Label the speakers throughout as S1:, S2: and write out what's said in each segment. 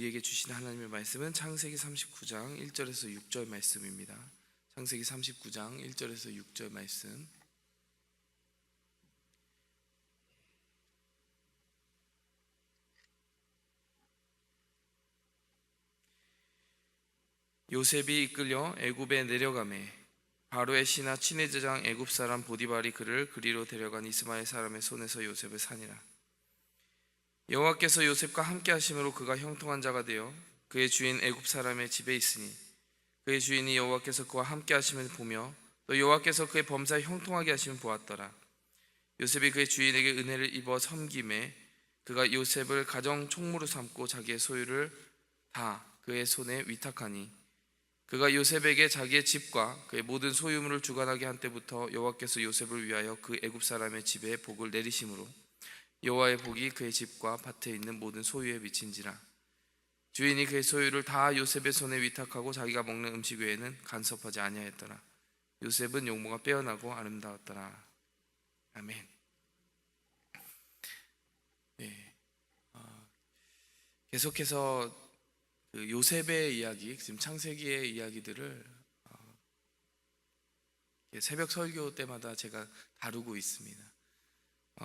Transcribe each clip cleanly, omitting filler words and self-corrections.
S1: 우리에게 주신 하나님의 말씀은 창세기 39장 1절에서 6절 말씀입니다. 창세기 39장 1절에서 6절 말씀. 요셉이 이끌려 애굽에 내려가매 바로의 신하 친해제장 애굽 사람 보디발이 그를 그리로 데려간 이스마엘 사람의 손에서 요셉을 사니라. 여호와께서 요셉과 함께 하심으로 그가 형통한 자가 되어 그의 주인 애굽 사람의 집에 있으니 그의 주인이 여호와께서 그와 함께 하심을 보며 또 여호와께서 그의 범사에 형통하게 하심을 보았더라. 요셉이 그의 주인에게 은혜를 입어 섬김에 그가 요셉을 가정 총무로 삼고 자기의 소유를 다 그의 손에 위탁하니 그가 요셉에게 자기의 집과 그의 모든 소유물을 주관하게 한 때부터 여호와께서 요셉을 위하여 그 애굽 사람의 집에 복을 내리심으로 여호와의 복이 그의 집과 밭에 있는 모든 소유에 미친지라. 주인이 그의 소유를 다 요셉의 손에 위탁하고 자기가 먹는 음식 외에는 간섭하지 아니하였더라. 요셉은 용모가 빼어나고 아름다웠더라. 아멘. 네. 계속해서 그 요셉의 이야기, 지금 창세기의 이야기들을 새벽 설교 때마다 제가 다루고 있습니다.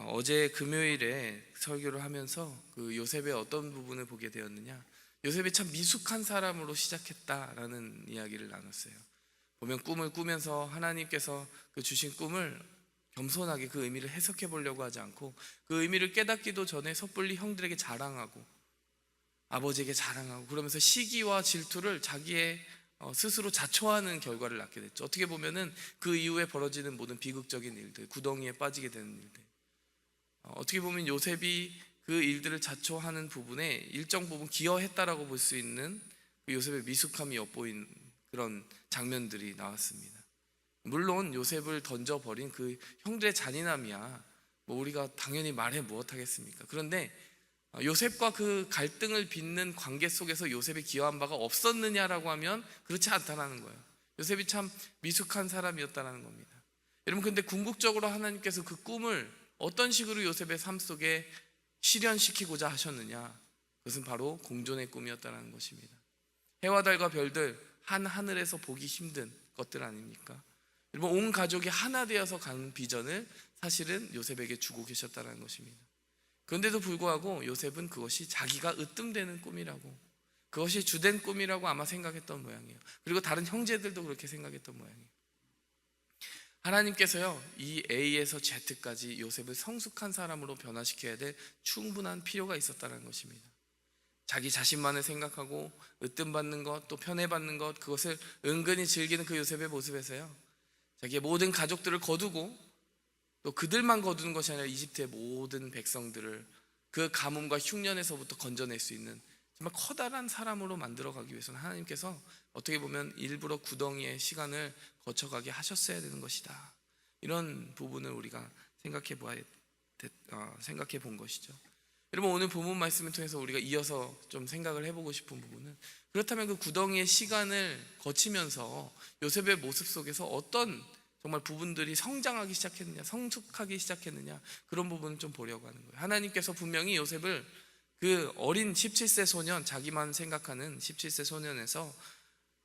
S1: 어제 금요일에 설교를 하면서 그 요셉의 어떤 부분을 보게 되었느냐, 요셉이 참 미숙한 사람으로 시작했다라는 이야기를 나눴어요. 보면 꿈을 꾸면서 하나님께서 그 주신 꿈을 겸손하게 그 의미를 해석해 보려고 하지 않고 그 의미를 깨닫기도 전에 섣불리 형들에게 자랑하고 아버지에게 자랑하고 그러면서 시기와 질투를 자기의 스스로 자초하는 결과를 낳게 됐죠. 어떻게 보면은 그 이후에 벌어지는 모든 비극적인 일들, 구덩이에 빠지게 되는 일들, 어떻게 보면 요셉이 그 일들을 자초하는 부분에 일정 부분 기여했다라고 볼 수 있는 그 요셉의 미숙함이 엿보인 그런 장면들이 나왔습니다. 물론 요셉을 던져버린 그 형들의 잔인함이야 뭐 우리가 당연히 말해 무엇하겠습니까? 그런데 요셉과 그 갈등을 빚는 관계 속에서 요셉이 기여한 바가 없었느냐라고 하면 그렇지 않다는 거예요. 요셉이 참 미숙한 사람이었다는 겁니다. 여러분, 근데 궁극적으로 하나님께서 그 꿈을 어떤 식으로 요셉의 삶 속에 실현시키고자 하셨느냐, 그것은 바로 공존의 꿈이었다는 것입니다. 해와 달과 별들, 한 하늘에서 보기 힘든 것들 아닙니까? 여러분, 온 가족이 하나 되어서 간 비전을 사실은 요셉에게 주고 계셨다는 것입니다. 그런데도 불구하고 요셉은 그것이 자기가 으뜸되는 꿈이라고, 그것이 주된 꿈이라고 아마 생각했던 모양이에요. 그리고 다른 형제들도 그렇게 생각했던 모양이에요. 하나님께서요, 이 A에서 Z까지 요셉을 성숙한 사람으로 변화시켜야 될 충분한 필요가 있었다는 것입니다. 자기 자신만을 생각하고 으뜸받는 것, 또 편애받는 것, 그것을 은근히 즐기는 그 요셉의 모습에서요, 자기의 모든 가족들을 거두고 또 그들만 거두는 것이 아니라 이집트의 모든 백성들을 그 가뭄과 흉년에서부터 건져낼 수 있는 정말 커다란 사람으로 만들어가기 위해서는 하나님께서 어떻게 보면 일부러 구덩이의 시간을 거쳐가게 하셨어야 되는 것이다. 이런 부분을 우리가 생각해 본 것이죠. 여러분, 오늘 본문 말씀을 통해서 우리가 이어서 좀 생각을 해보고 싶은 부분은, 그렇다면 그 구덩이의 시간을 거치면서 요셉의 모습 속에서 어떤 정말 부분들이 성장하기 시작했느냐, 성숙하기 시작했느냐, 그런 부분을 좀 보려고 하는 거예요. 하나님께서 분명히 요셉을 그 어린 17세 소년, 자기만 생각하는 17세 소년에서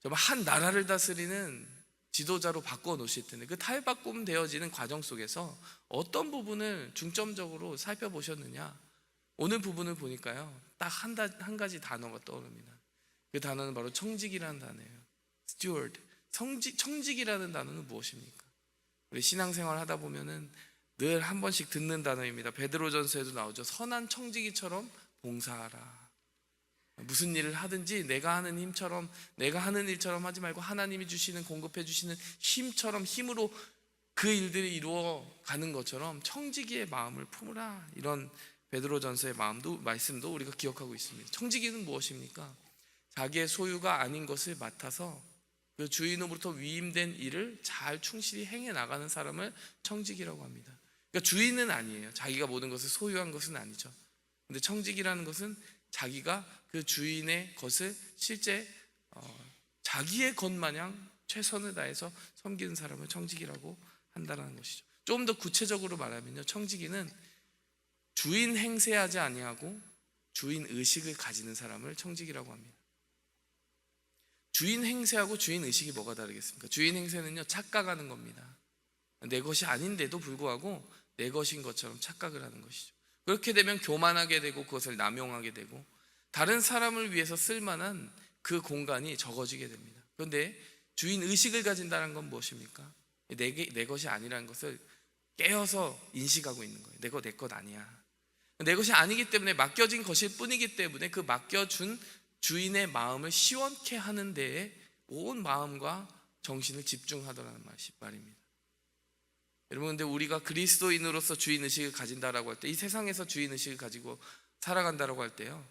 S1: 정말 한 나라를 다스리는 지도자로 바꿔 놓으실 텐데, 그 탈바꿈 되어지는 과정 속에서 어떤 부분을 중점적으로 살펴보셨느냐, 오늘 부분을 보니까요, 딱 한 가지 단어가 떠오릅니다. 그 단어는 바로 청직이라는 단어예요. steward. 청직이라는 단어는 무엇입니까? 우리 신앙생활 하다 보면은 늘 한 번씩 듣는 단어입니다. 베드로전서에도 나오죠. 선한 청지기처럼 봉사하라. 무슨 일을 하든지 내가 하는 힘처럼, 내가 하는 일처럼 하지 말고 하나님이 주시는, 공급해 주시는 힘처럼, 힘으로 그 일들이 이루어가는 것처럼 청지기의 마음을 품으라. 이런 베드로전서의 말씀도 우리가 기억하고 있습니다. 청지기는 무엇입니까? 자기의 소유가 아닌 것을 맡아서 그 주인으로부터 위임된 일을 잘 충실히 행해 나가는 사람을 청직이라고 합니다. 그러니까 주인은 아니에요. 자기가 모든 것을 소유한 것은 아니죠. 근데 청직이라는 것은 자기가 그 주인의 것을 실제 자기의 것 마냥 최선을 다해서 섬기는 사람을 청직이라고 한다는 것이죠. 조금 더 구체적으로 말하면요, 청지기는 주인 행세하지 아니하고 주인 의식을 가지는 사람을 청직이라고 합니다. 주인 행세하고 주인 의식이 뭐가 다르겠습니까? 주인 행세는요, 착각하는 겁니다. 내 것이 아닌데도 불구하고 내 것인 것처럼 착각을 하는 것이죠. 그렇게 되면 교만하게 되고 그것을 남용하게 되고 다른 사람을 위해서 쓸만한 그 공간이 적어지게 됩니다. 그런데 주인 의식을 가진다는 건 무엇입니까? 내 것이 아니라는 것을 깨어서 인식하고 있는 거예요. 내 것 아니야. 내 것이 아니기 때문에 맡겨진 것일 뿐이기 때문에 그 맡겨준 주인의 마음을 시원케 하는 데에 온 마음과 정신을 집중하더라는 말입니다. 여러분, 근데 우리가 그리스도인으로서 주인의식을 가진다라고 할 때, 이 세상에서 주인의식을 가지고 살아간다라고 할 때요,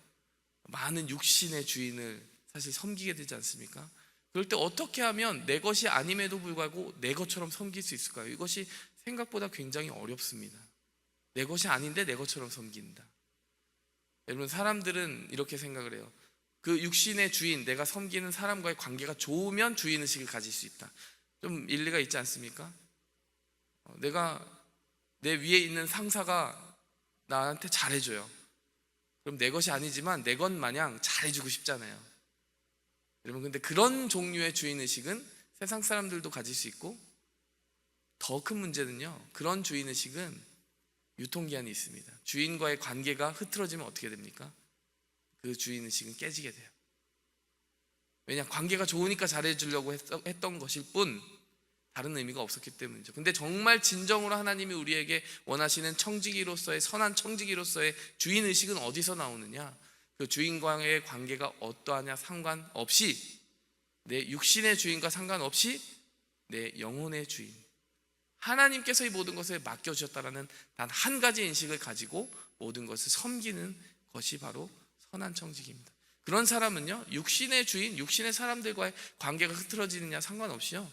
S1: 많은 육신의 주인을 사실 섬기게 되지 않습니까? 그럴 때 어떻게 하면 내 것이 아님에도 불구하고 내 것처럼 섬길 수 있을까요? 이것이 생각보다 굉장히 어렵습니다. 내 것이 아닌데 내 것처럼 섬긴다. 여러분, 사람들은 이렇게 생각을 해요. 그 육신의 주인, 내가 섬기는 사람과의 관계가 좋으면 주인의식을 가질 수 있다. 좀 일리가 있지 않습니까? 내가 내 위에 있는 상사가 나한테 잘해줘요. 그럼 내 것이 아니지만 내 것 마냥 잘해주고 싶잖아요. 여러분, 근데 그런 종류의 주인의식은 세상 사람들도 가질 수 있고, 더 큰 문제는요, 그런 주인의식은 유통기한이 있습니다. 주인과의 관계가 흐트러지면 어떻게 됩니까? 그 주인의식은 깨지게 돼요. 왜냐? 관계가 좋으니까 잘해주려고 했던 것일 뿐 다른 의미가 없었기 때문이죠. 근데 정말 진정으로 하나님이 우리에게 원하시는 청지기로서의, 선한 청지기로서의 주인의식은 어디서 나오느냐? 그 주인과의 관계가 어떠하냐 상관없이, 내 육신의 주인과 상관없이 내 영혼의 주인, 하나님께서 이 모든 것을 맡겨주셨다라는 단 한 가지 인식을 가지고 모든 것을 섬기는 것이 바로 선한 청지기입니다. 그런 사람은요, 육신의 주인, 육신의 사람들과의 관계가 흐트러지느냐 상관없이요,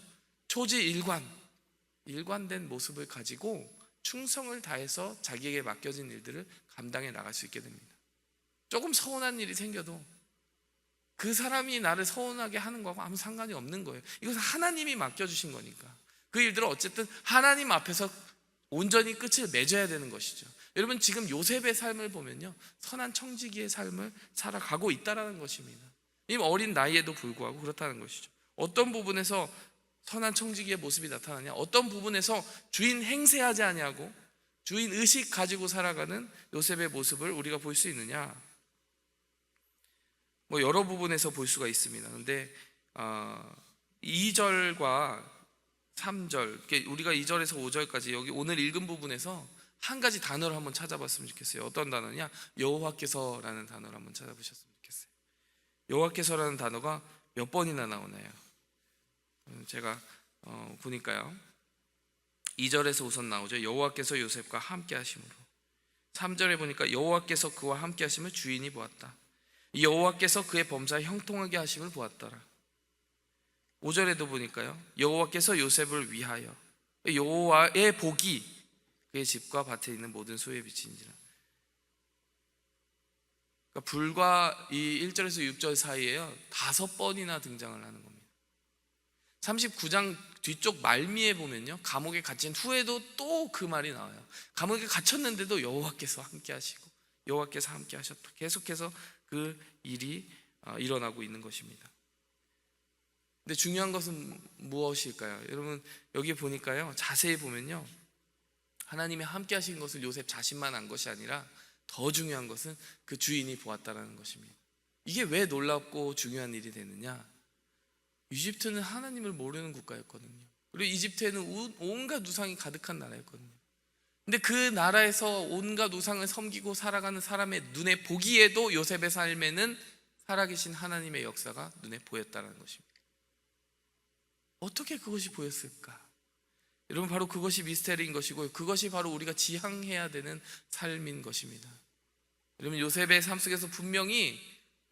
S1: 일관된 모습을 가지고 충성을 다해서 자기에게 맡겨진 일들을 감당해 나갈 수 있게 됩니다. 조금 서운한 일이 생겨도 그 사람이 나를 서운하게 하는 거하고 아무 상관이 없는 거예요. 이것은 하나님이 맡겨주신 거니까 그 일들은 어쨌든 하나님 앞에서 온전히 끝을 맺어야 되는 것이죠. 여러분, 지금 요셉의 삶을 보면요, 선한 청지기의 삶을 살아가고 있다는 것입니다. 이 어린 나이에도 불구하고 그렇다는 것이죠. 어떤 부분에서 선한 청지기의 모습이 나타나냐? 어떤 부분에서 주인 행세하지 아니하고 주인 의식 가지고 살아가는 요셉의 모습을 우리가 볼 수 있느냐? 여러 부분에서 볼 수가 있습니다. 그런데 2절과 3절, 우리가 2절에서 5절까지 여기 오늘 읽은 부분에서 한 가지 단어를 한번 찾아봤으면 좋겠어요. 어떤 단어냐? 여호와께서라는 단어를 한번 찾아보셨으면 좋겠어요. 여호와께서라는 단어가 몇 번이나 나오나요? 제가 보니까요, 2절에서 우선 나오죠. 여호와께서 요셉과 함께 하심으로. 3절에 보니까 여호와께서 그와 함께 하심을 주인이 보았다. 여호와께서 그의 범사에 형통하게 하심을 보았더라. 5절에도 보니까요, 여호와께서 요셉을 위하여 여호와의 복이 그의 집과 밭에 있는 모든 소유에 비치는지라. 그러니까 불과 이 1절에서 6절 사이에요, 5번이나 등장을 하는 겁니다. 39장 뒤쪽 말미에 보면요, 감옥에 갇힌 후에도 또 그 말이 나와요. 감옥에 갇혔는데도 여호와께서 함께 하시고 여호와께서 함께 하셨다. 계속해서 그 일이 일어나고 있는 것입니다. 근데 중요한 것은 무엇일까요? 여러분, 여기 보니까요, 자세히 보면요, 하나님이 함께 하신 것을 요셉 자신만 한 것이 아니라 더 중요한 것은 그 주인이 보았다는 것입니다. 이게 왜 놀랍고 중요한 일이 되느냐? 이집트는 하나님을 모르는 국가였거든요. 그리고 이집트에는 온갖 우상이 가득한 나라였거든요. 근데 그 나라에서 온갖 우상을 섬기고 살아가는 사람의 눈에 보기에도 요셉의 삶에는 살아계신 하나님의 역사가 눈에 보였다는 것입니다. 어떻게 그것이 보였을까? 여러분, 바로 그것이 미스테리인 것이고, 그것이 바로 우리가 지향해야 되는 삶인 것입니다. 여러분, 요셉의 삶 속에서 분명히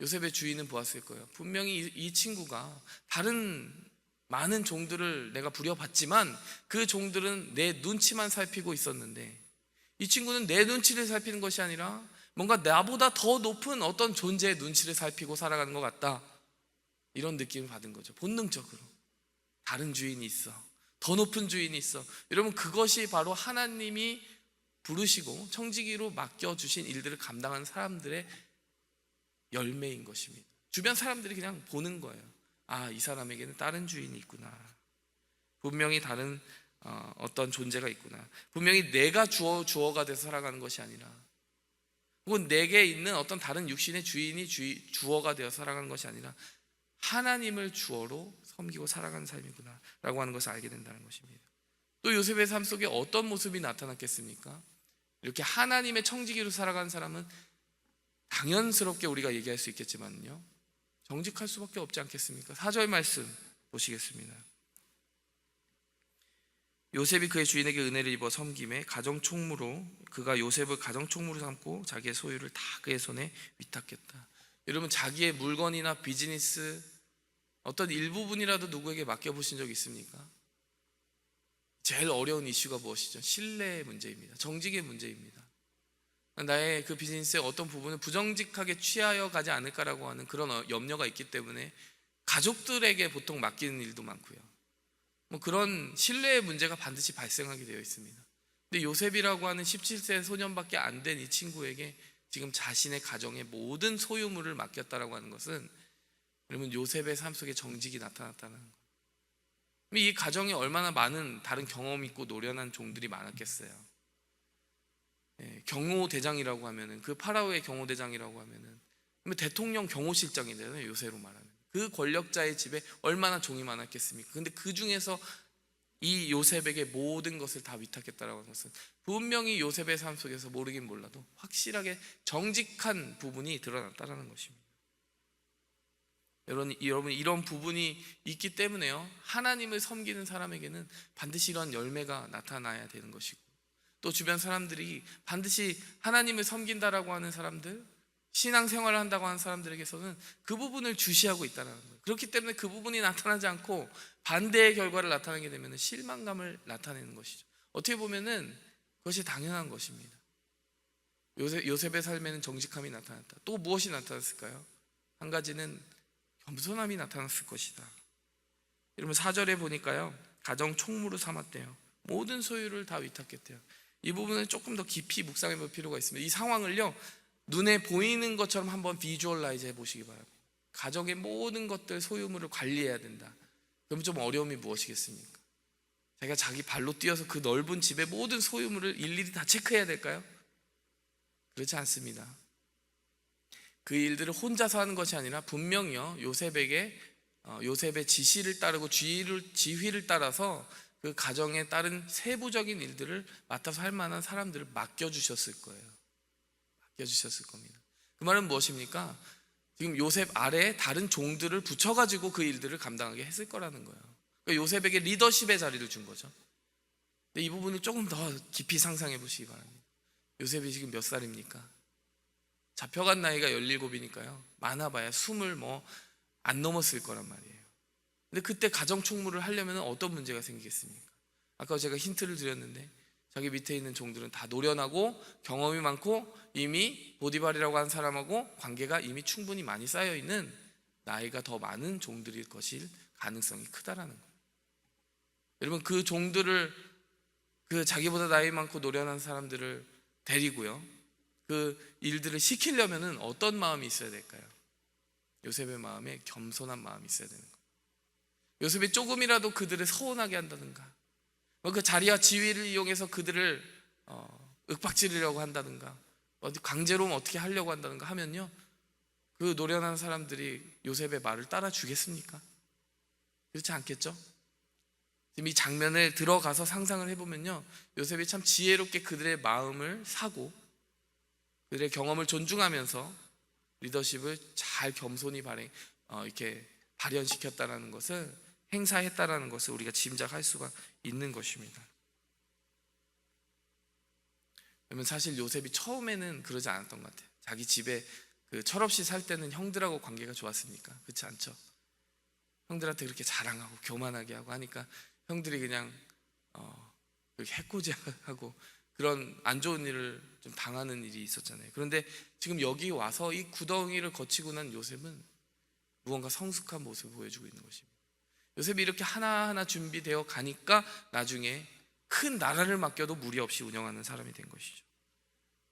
S1: 요셉의 주인은 보았을 거예요. 분명히 이 친구가 다른 많은 종들을 내가 부려봤지만 그 종들은 내 눈치만 살피고 있었는데, 이 친구는 내 눈치를 살피는 것이 아니라 뭔가 나보다 더 높은 어떤 존재의 눈치를 살피고 살아가는 것 같다, 이런 느낌을 받은 거죠. 본능적으로 다른 주인이 있어, 더 높은 주인이 있어. 여러분, 그것이 바로 하나님이 부르시고 청지기로 맡겨주신 일들을 감당하는 사람들의 열매인 것입니다. 주변 사람들이 그냥 보는 거예요. 아, 이 사람에게는 다른 주인이 있구나. 분명히 다른 어떤 존재가 있구나. 분명히 내가 주어가 돼서 살아가는 것이 아니라, 혹은 내게 있는 어떤 다른 육신의 주인이 주어가 되어 살아가는 것이 아니라 하나님을 주어로 섬기고 살아가는 삶이구나 라고 하는 것을 알게 된다는 것입니다. 또 요셉의 삶 속에 어떤 모습이 나타났겠습니까? 이렇게 하나님의 청지기로 살아가는 사람은 당연스럽게 우리가 얘기할 수 있겠지만요, 정직할 수밖에 없지 않겠습니까? 4절 말씀 보시겠습니다. 요셉이 그의 주인에게 은혜를 입어 섬김에 가정총무로, 그가 요셉을 가정총무로 삼고 자기의 소유를 다 그의 손에 위탁했다. 여러분, 자기의 물건이나 비즈니스 어떤 일부분이라도 누구에게 맡겨보신 적 있습니까? 제일 어려운 이슈가 무엇이죠? 신뢰의 문제입니다. 정직의 문제입니다. 나의 그 비즈니스의 어떤 부분을 부정직하게 취하여 가지 않을까라고 하는 그런 염려가 있기 때문에 가족들에게 보통 맡기는 일도 많고요. 그런 신뢰의 문제가 반드시 발생하게 되어 있습니다. 근데 요셉이라고 하는 17세 소년밖에 안 된 이 친구에게 지금 자신의 가정의 모든 소유물을 맡겼다라고 하는 것은, 여러분, 요셉의 삶 속에 정직이 나타났다는 거예요. 이 가정에 얼마나 많은 다른 경험 있고 노련한 종들이 많았겠어요. 경호대장이라고 하면은, 그 파라오의 경호대장이라고 하면은 대통령 경호실장이잖아요, 요새로 말하면. 그 권력자의 집에 얼마나 종이 많았겠습니까? 근데 그 중에서 이 요셉에게 모든 것을 다 위탁했다라고 하는 것은 분명히 요셉의 삶 속에서 모르긴 몰라도 확실하게 정직한 부분이 드러났다라는 것입니다. 여러분, 이런 부분이 있기 때문에요, 하나님을 섬기는 사람에게는 반드시 이런 열매가 나타나야 되는 것이고, 또 주변 사람들이 반드시 하나님을 섬긴다라고 하는 사람들, 신앙생활을 한다고 하는 사람들에게서는 그 부분을 주시하고 있다는 거예요. 그렇기 때문에 그 부분이 나타나지 않고 반대의 결과를 나타내게 되면 실망감을 나타내는 것이죠. 어떻게 보면은 그것이 당연한 것입니다. 요셉의 삶에는 정직함이 나타났다. 또 무엇이 나타났을까요? 한 가지는 겸손함이 나타났을 것이다. 여러분, 4절에 보니까요, 가정 총무로 삼았대요. 모든 소유를 다 위탁했대요. 이 부분을 조금 더 깊이 묵상해 볼 필요가 있습니다. 이 상황을요, 눈에 보이는 것처럼 한번 비주얼라이즈 해보시기 바랍니다. 가정의 모든 것들, 소유물을 관리해야 된다. 그럼 좀 어려움이 무엇이겠습니까? 자기가 자기 발로 뛰어서 그 넓은 집의 모든 소유물을 일일이 다 체크해야 될까요? 그렇지 않습니다. 그 일들을 혼자서 하는 것이 아니라 분명히요, 요셉의 지시를 따르고 지휘를 따라서 그 가정에 따른 세부적인 일들을 맡아서 할 만한 사람들을 맡겨주셨을 거예요. 맡겨주셨을 겁니다. 그 말은 무엇입니까? 지금 요셉 아래에 다른 종들을 붙여가지고 그 일들을 감당하게 했을 거라는 거예요. 그러니까 요셉에게 리더십의 자리를 준 거죠. 근데 이 부분을 조금 더 깊이 상상해 보시기 바랍니다. 요셉이 지금 몇 살입니까? 잡혀간 나이가 17이니까요 많아봐야 20 안 넘었을 거란 말이에요. 근데 그때 가정총무를 하려면 어떤 문제가 생기겠습니까? 아까 제가 힌트를 드렸는데, 자기 밑에 있는 종들은 다 노련하고 경험이 많고 이미 보디발이라고 하는 사람하고 관계가 이미 충분히 많이 쌓여있는 나이가 더 많은 종들일 것일 가능성이 크다라는 거예요. 여러분, 그 종들을, 그 자기보다 나이 많고 노련한 사람들을 데리고요, 그 일들을 시키려면 어떤 마음이 있어야 될까요? 요셉의 마음에 겸손한 마음이 있어야 되는 거예요. 요셉이 조금이라도 그들을 서운하게 한다든가, 그 자리와 지위를 이용해서 그들을 윽박지르려고 한다든가, 어디 강제로 어떻게 하려고 한다든가 하면요, 그 노련한 사람들이 요셉의 말을 따라 주겠습니까? 그렇지 않겠죠? 지금 이 장면에 들어가서 상상을 해보면요, 요셉이 참 지혜롭게 그들의 마음을 사고 그들의 경험을 존중하면서 리더십을 잘 겸손히 이렇게 발현시켰다는 것을, 행사했다라는 것을 우리가 짐작할 수가 있는 것입니다. 그러면 사실 요셉이 처음에는 그러지 않았던 것 같아요. 자기 집에 철없이 살 때는 형들하고 관계가 좋았습니까? 그렇지 않죠? 형들한테 그렇게 자랑하고 교만하게 하고 하니까 형들이 그냥 해코지하고 그런 안 좋은 일을 좀 당하는 일이 있었잖아요. 그런데 지금 여기 와서 이 구덩이를 거치고 난 요셉은 무언가 성숙한 모습을 보여주고 있는 것입니다. 요셉이 이렇게 하나하나 준비되어 가니까 나중에 큰 나라를 맡겨도 무리 없이 운영하는 사람이 된 것이죠.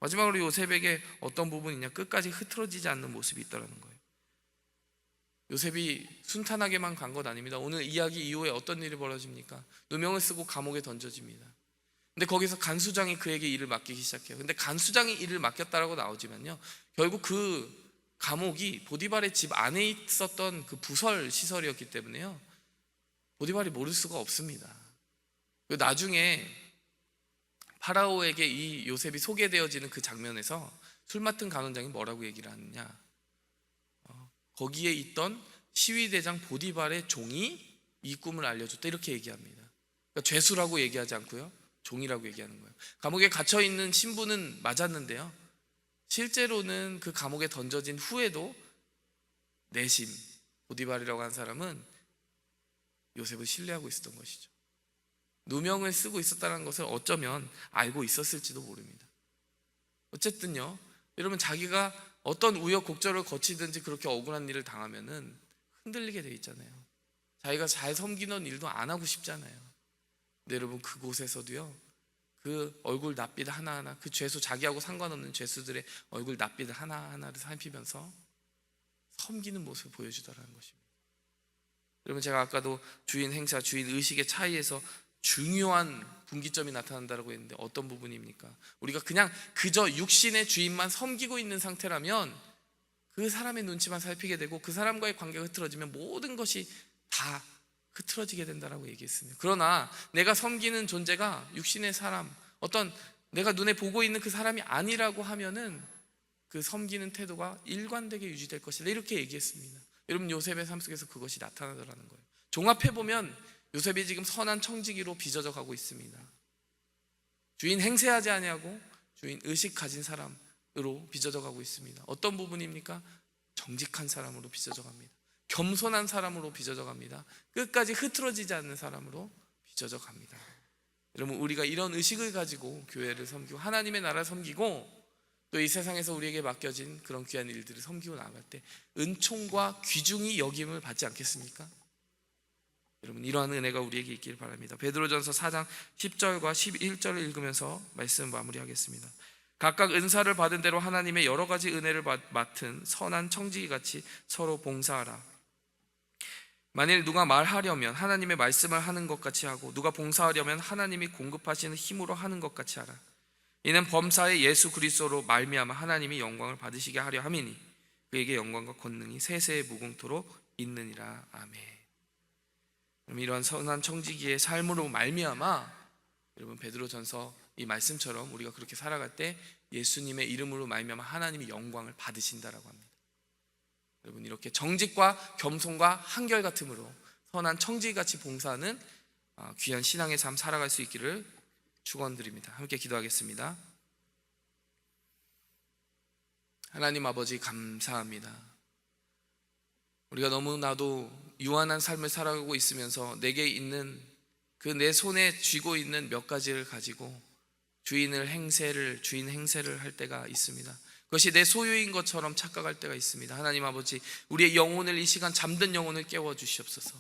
S1: 마지막으로 요셉에게 어떤 부분이 있냐? 끝까지 흐트러지지 않는 모습이 있다는 거예요. 요셉이 순탄하게만 간 것 아닙니다. 오늘 이야기 이후에 어떤 일이 벌어집니까? 누명을 쓰고 감옥에 던져집니다. 근데 거기서 간수장이 그에게 일을 맡기기 시작해요. 근데 간수장이 일을 맡겼다라고 나오지만요, 결국 그 감옥이 보디발의 집 안에 있었던 그 부설 시설이었기 때문에요, 보디발이 모를 수가 없습니다. 나중에 파라오에게 이 요셉이 소개되어지는 그 장면에서 술 맡은 간원장이 뭐라고 얘기를 하느냐, 거기에 있던 시위대장 보디발의 종이 이 꿈을 알려줬다, 이렇게 얘기합니다. 그러니까 죄수라고 얘기하지 않고요, 종이라고 얘기하는 거예요. 감옥에 갇혀있는 신부는 맞았는데요, 실제로는 그 감옥에 던져진 후에도 내심 보디발이라고 하는 사람은 요셉을 신뢰하고 있었던 것이죠. 누명을 쓰고 있었다는 것을 어쩌면 알고 있었을지도 모릅니다. 어쨌든요, 여러분, 자기가 어떤 우여곡절을 거치든지 그렇게 억울한 일을 당하면은 흔들리게 돼 있잖아요. 자기가 잘 섬기는 일도 안 하고 싶잖아요. 근데 여러분, 그곳에서도요, 그 얼굴 낯빛 하나하나, 그 죄수, 자기하고 상관없는 죄수들의 얼굴 낯빛 하나하나를 살피면서 섬기는 모습을 보여주더라는 것입니다. 여러분, 제가 아까도 주인 행사, 주인 의식의 차이에서 중요한 분기점이 나타난다고 했는데 어떤 부분입니까? 우리가 그냥 그저 육신의 주인만 섬기고 있는 상태라면 그 사람의 눈치만 살피게 되고 그 사람과의 관계가 흐트러지면 모든 것이 다 흐트러지게 된다라고 얘기했습니다. 그러나 내가 섬기는 존재가 육신의 사람, 어떤 내가 눈에 보고 있는 그 사람이 아니라고 하면은 그 섬기는 태도가 일관되게 유지될 것이다, 이렇게 얘기했습니다. 여러분, 요셉의 삶 속에서 그것이 나타나더라는 거예요. 종합해보면 요셉이 지금 선한 청지기로 빚어져 가고 있습니다. 주인 행세하지 아니하고 주인 의식 가진 사람으로 빚어져 가고 있습니다. 어떤 부분입니까? 정직한 사람으로 빚어져 갑니다. 겸손한 사람으로 빚어져 갑니다. 끝까지 흐트러지지 않는 사람으로 빚어져 갑니다. 여러분, 우리가 이런 의식을 가지고 교회를 섬기고 하나님의 나라를 섬기고 또 이 세상에서 우리에게 맡겨진 그런 귀한 일들을 섬기고 나아갈 때 은총과 귀중히 여김을 받지 않겠습니까? 여러분, 이러한 은혜가 우리에게 있길 바랍니다. 베드로전서 4장 10절과 11절을 읽으면서 말씀 마무리하겠습니다. 각각 은사를 받은 대로 하나님의 여러 가지 은혜를 맡은 선한 청지기같이 서로 봉사하라. 만일 누가 말하려면 하나님의 말씀을 하는 것 같이 하고 누가 봉사하려면 하나님이 공급하시는 힘으로 하는 것 같이 하라. 이는 범사의 예수 그리스도로 말미암아 하나님이 영광을 받으시게 하려 함이니 그에게 영광과 권능이 세세의 무궁토록 있느니라. 아멘. 이러한 선한 청지기의 삶으로 말미암아 여러분, 베드로전서 이 말씀처럼 우리가 그렇게 살아갈 때 예수님의 이름으로 말미암아 하나님이 영광을 받으신다라고 합니다. 여러분, 이렇게 정직과 겸손과 한결같음으로 선한 청지기같이 봉사하는 귀한 신앙의 삶 살아갈 수 있기를 축원드립니다. 함께 기도하겠습니다. 하나님 아버지, 감사합니다. 우리가 너무나도 유한한 삶을 살아가고 있으면서 내게 있는 그 내 손에 쥐고 있는 몇 가지를 가지고 주인 행세를 할 때가 있습니다. 그것이 내 소유인 것처럼 착각할 때가 있습니다. 하나님 아버지, 우리의 영혼을, 이 시간 잠든 영혼을 깨워 주시옵소서.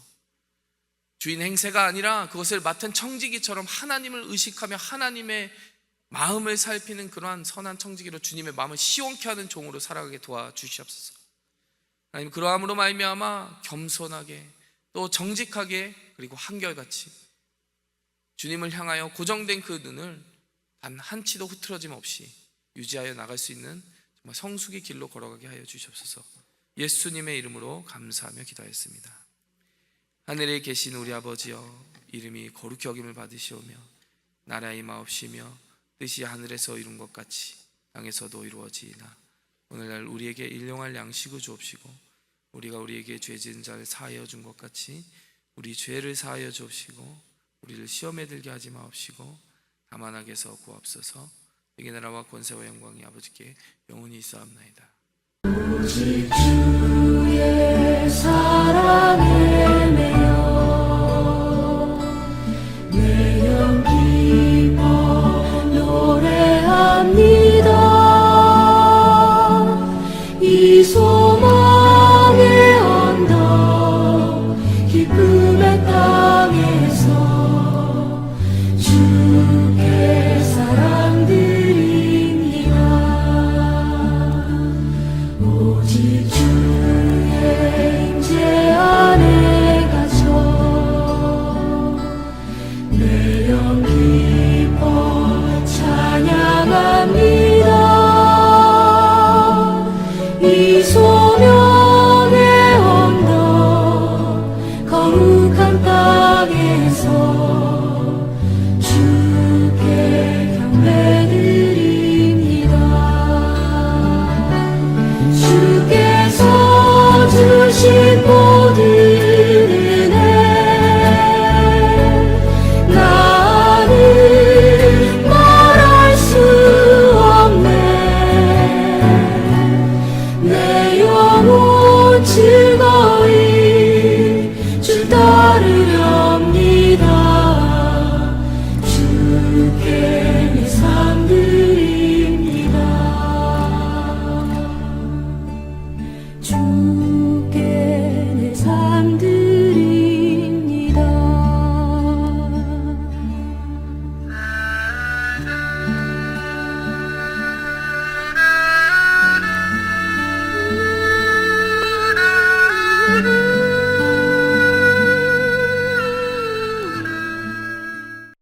S1: 주인 행세가 아니라 그것을 맡은 청지기처럼 하나님을 의식하며 하나님의 마음을 살피는 그러한 선한 청지기로 주님의 마음을 시원케 하는 종으로 살아가게 도와주시옵소서. 하나님, 그러함으로 말미암아 겸손하게 또 정직하게 그리고 한결같이 주님을 향하여 고정된 그 눈을 단 한치도 흐트러짐 없이 유지하여 나갈 수 있는 정말 성숙의 길로 걸어가게 하여 주시옵소서. 예수님의 이름으로 감사하며 기도하였습니다. 하늘에 계신 우리 아버지여, 이름이 거룩히 여김을 받으시오며 나라의 임하옵시며 뜻이 하늘에서 이룬 것 같이 땅에서도 이루어지이다. 오늘날 우리에게 일용할 양식을 주옵시고 우리가 우리에게 죄 지은 자를 사하여 준 것 같이 우리 죄를 사하여 주옵시고 우리를 시험에 들게 하지 마옵시고 다만 악에서 구하옵소서. 내게 나라와 권세와 영광이 아버지께 영원히 있사옵나이다.
S2: 오직 주의 사랑에 매여 내 영 기뻐 노래합니다. 이